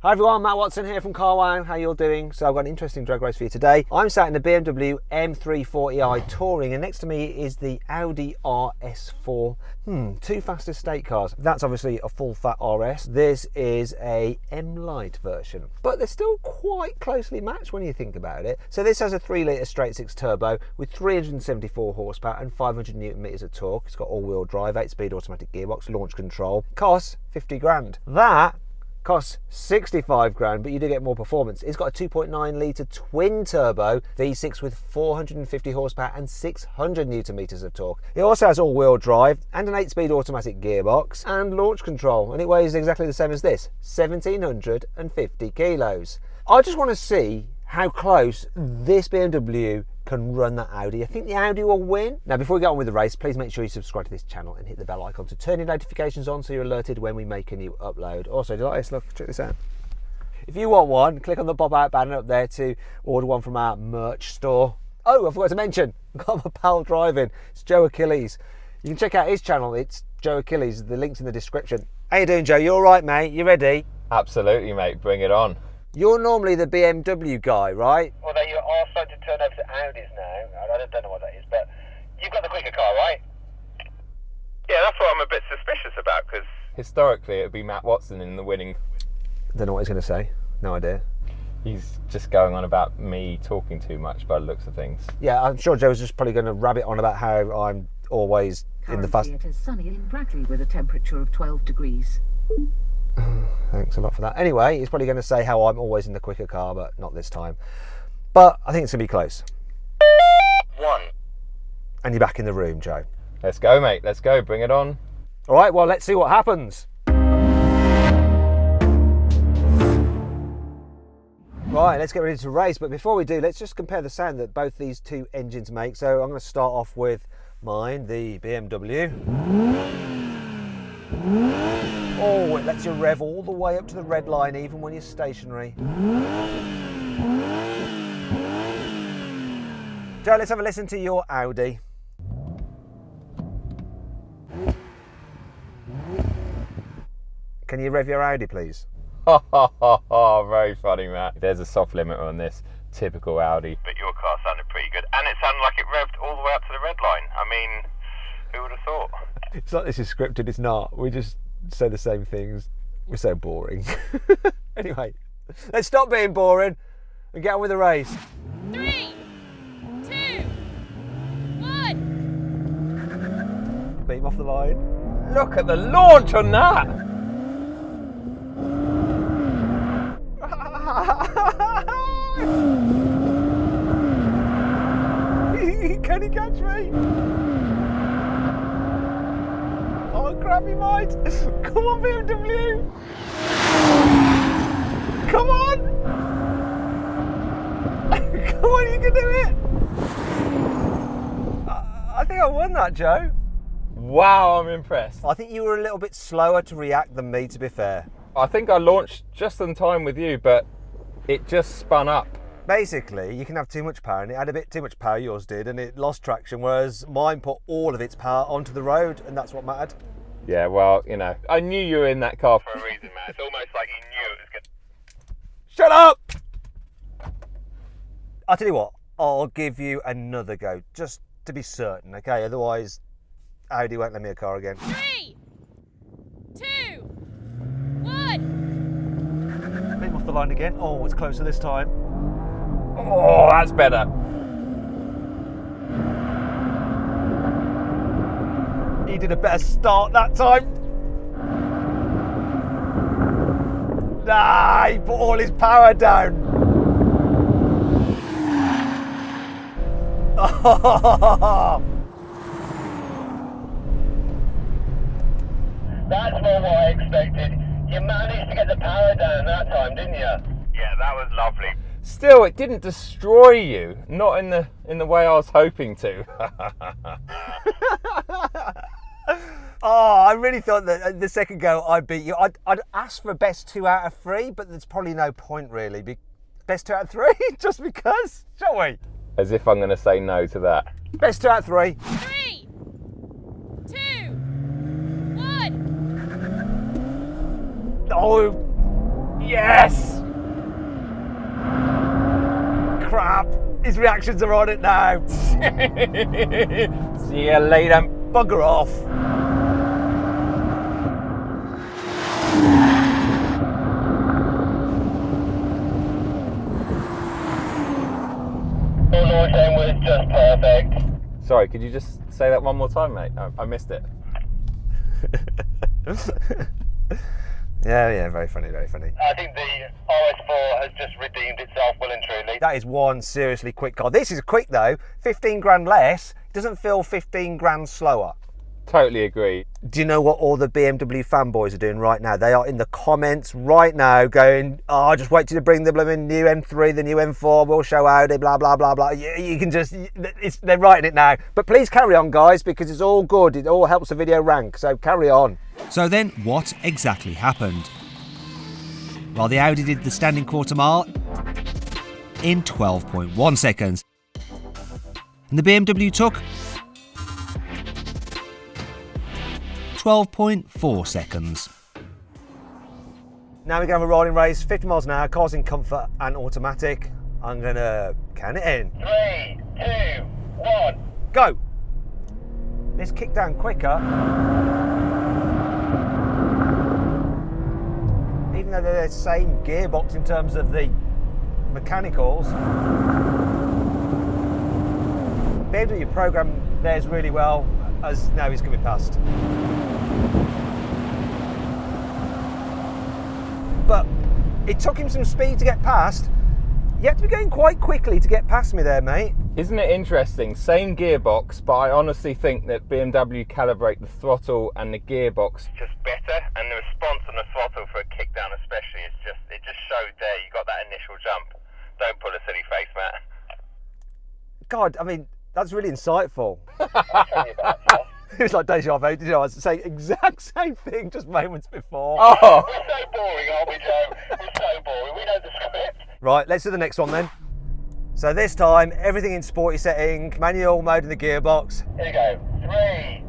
Hi everyone, Matt Watson here from Carwow. How you all doing? So I've got an interesting drag race for you today. I'm sat in the BMW M340i Touring and next to me is the Audi RS4. Two fast estate cars. That's obviously a full fat RS. This is a M Light version, but they're still quite closely matched when you think about it. So this has a 3 litre straight 6 turbo with 374 horsepower and 500 newton meters of torque. It's got all-wheel drive, 8-speed automatic gearbox, launch control. Costs 50 grand. That costs 65 grand, but you do get more performance. It's got a 2.9 litre twin turbo V6 with 450 horsepower and 600 newton meters of torque. It also has all-wheel drive and an 8-speed automatic gearbox and launch control, and it weighs exactly the same as this, 1750 kilos. I just want to see how close this BMW can run that Audi. I think the Audi will win. Now, before we get on with the race, please make sure you subscribe to this channel and hit the bell icon to turn your notifications on so you're alerted when we make a new upload. Also, do you like this? Look, check this out. If you want one, click on the pop-out banner up there to order one from our merch store. Oh, I forgot to mention, I've got my pal driving. It's Joe Achilles. You can check out his channel. It's Joe Achilles. The link's in the description. How you doing, Joe? You all right, mate? You ready? Absolutely, mate. Bring it on. You're normally the BMW guy, right? Although you are starting to turn over to Audis now. I don't know what that is, but you've got the quicker car, right? Yeah, that's what I'm a bit suspicious about, because Historically, it would be Matt Watson in the winning. Don't know what he's going to say. No idea. He's just going on about me talking too much by the looks of things. Yeah, I'm sure Joe's just probably going to rabbit on about how I'm always in the fast. Currently it is sunny in Brackley with a temperature of 12 degrees. Thanks a lot for that. Anyway, he's probably going to say how I'm always in the quicker car, but not this time. But I think it's going to be close. 1. And you're back in the room, Joe. Let's go, mate. Let's go. Bring it on. All right, well, let's see what happens. Right, let's get ready to race. But before we do, let's just compare the sound that both these two engines make. So I'm going to start off with mine, the BMW. Oh, it lets you rev all the way up to the red line, even when you're stationary. Joe, let's have a listen to your Audi. Can you rev your Audi, please? Very funny, Matt. There's a soft limiter on this. Typical Audi. but your car sounded pretty good, and it sounded like it revved all the way up to the red line. I mean, who would have thought? It's like this is scripted, it's not. We just say the same things. We're so boring. Anyway, let's stop being boring and get on with the race. 3, 2, 1. Beat him off the line. Look at the launch on that. Can he catch me? Oh crap, he might. Come on, BMW. Come on. Come on, you can do it. I think I won that, Joe. Wow, I'm impressed. I think you were a little bit slower to react than me, to be fair. I think I launched just in time with you, but it just spun up. Basically, you can have too much power, and it had a bit too much power, yours did, and it lost traction, whereas mine put all of its power onto the road, and that's what mattered. Yeah, well, you know, I knew you were in that car. For a reason, man. It's almost like you knew it was good. Shut up! I'll tell you what, I'll give you another go, just to be certain, okay? Otherwise, Audi won't lend me a car again. 3, 2, 1. Beat him off the line again. Oh, it's closer this time. Oh, that's better. He did a better start that time. Nah, he put all his power down. That's not what I expected. You managed to get the power down that time, didn't you? Yeah, that was lovely. Still, it didn't destroy you. Not in the way I was hoping to. Oh, I really thought that the second go I beat you. I'd ask for best 2 out of 3, but there's probably no point really. Best 2 out of 3, just because, shall we? As if I'm going to say no to that. Best 2 out of 3. 3, 2, 1. Oh, Yes! Crap, his reactions are on it now. See you later. Bugger off. Your launch aim was just perfect. Sorry, could you just say that one more time, mate? I missed it. Yeah, very funny, very funny. I think the RS4 has just redeemed itself well and truly. That is one seriously quick car. This is quick though, 15 grand less, doesn't feel 15 grand slower. Totally agree. Do you know what all the BMW fanboys are doing right now? They are in the comments right now going, oh, just wait till you bring the blooming new M3, the new M4, we'll show Audi, blah, blah, blah, blah. You can just, they're writing it now. But please carry on, guys, because it's all good. It all helps the video rank, so carry on. So then, what exactly happened? Well, the Audi did the standing quarter mile in 12.1 seconds. And the BMW took 12.4 seconds. Now we're going to have a rolling race, 50 miles an hour, cars in comfort and automatic. I'm going to count it in. 3, 2, 1. Go! This kick down quicker. Even though they're the same gearbox in terms of the mechanicals, BMW programmed theirs really well, as now he's coming past. But it took him some speed to get past. You have to be going quite quickly to get past me there, mate. Isn't it interesting? Same gearbox, but I honestly think that BMW calibrate the throttle and the gearbox Just better, and the response on the throttle for a kickdown especially is just, it just showed there you got that initial jump. Don't pull a silly face, Matt. God, I mean, that's really insightful. I'll tell you about yourself. It was like deja vu, did you know? I was saying exact same thing just moments before. Oh, We're so boring, aren't we, Joe? We're so boring. We know the script. Right, let's do the next one then. So this time, everything in sporty setting, manual mode in the gearbox. Here we go. 3,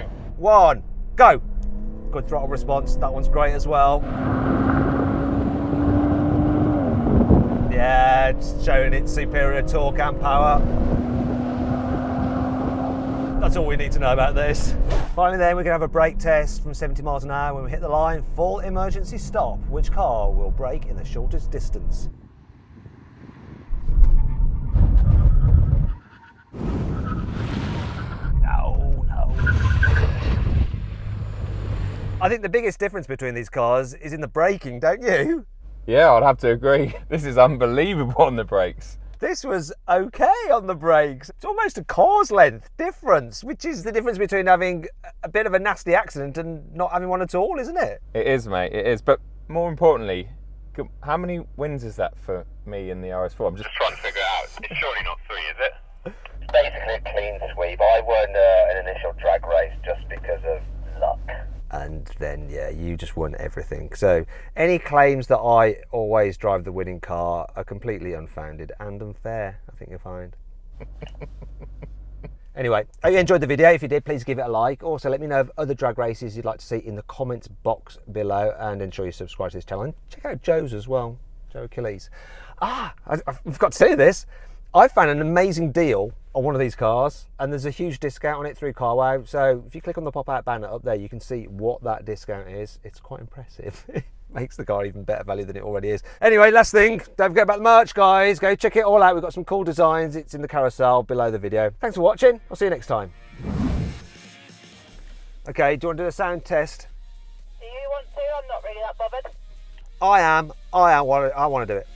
2. 1, go. Good throttle response, that one's great as well. Yeah, it's showing its superior torque and power. That's all we need to know about this. Finally then, we're going to have a brake test from 70 miles an hour. When we hit the line, full emergency stop. Which car will brake in the shortest distance? No. I think the biggest difference between these cars is in the braking, don't you? yeah, I'd have to agree. This is unbelievable on the brakes. This was okay on the brakes. It's almost a car's length difference, which is the difference between having a bit of a nasty accident and not having one at all, isn't it? It is, mate, it is. But more importantly, how many wins is that for me in the RS4? I'm just Just trying to figure it out. It's surely not 3, is it? It's basically a clean sweep. I won an initial drag race just because of luck. And then, yeah, you just won everything. So any claims that I always drive the winning car are completely unfounded and unfair, I think you'll find. Anyway, I hope you enjoyed the video. If you did, please give it a like. Also, let me know of other drag races you'd like to see in the comments box below, and ensure you subscribe to this channel. And check out Joe's as well, Joe Achilles. I forgot to tell you this. I found an amazing deal on one of these cars, and there's a huge discount on it through CarWow. So if you click on the pop-out banner up there, you can see what that discount is. It's quite impressive. It makes the car even better value than it already is. Anyway, last thing, don't forget about the merch, guys. Go check it all out. We've got some cool designs. It's in the carousel below the video. Thanks for watching. I'll see you next time. Okay, do you want to do a sound test? Do you want to? I'm not really that bothered. I am. I want to do it.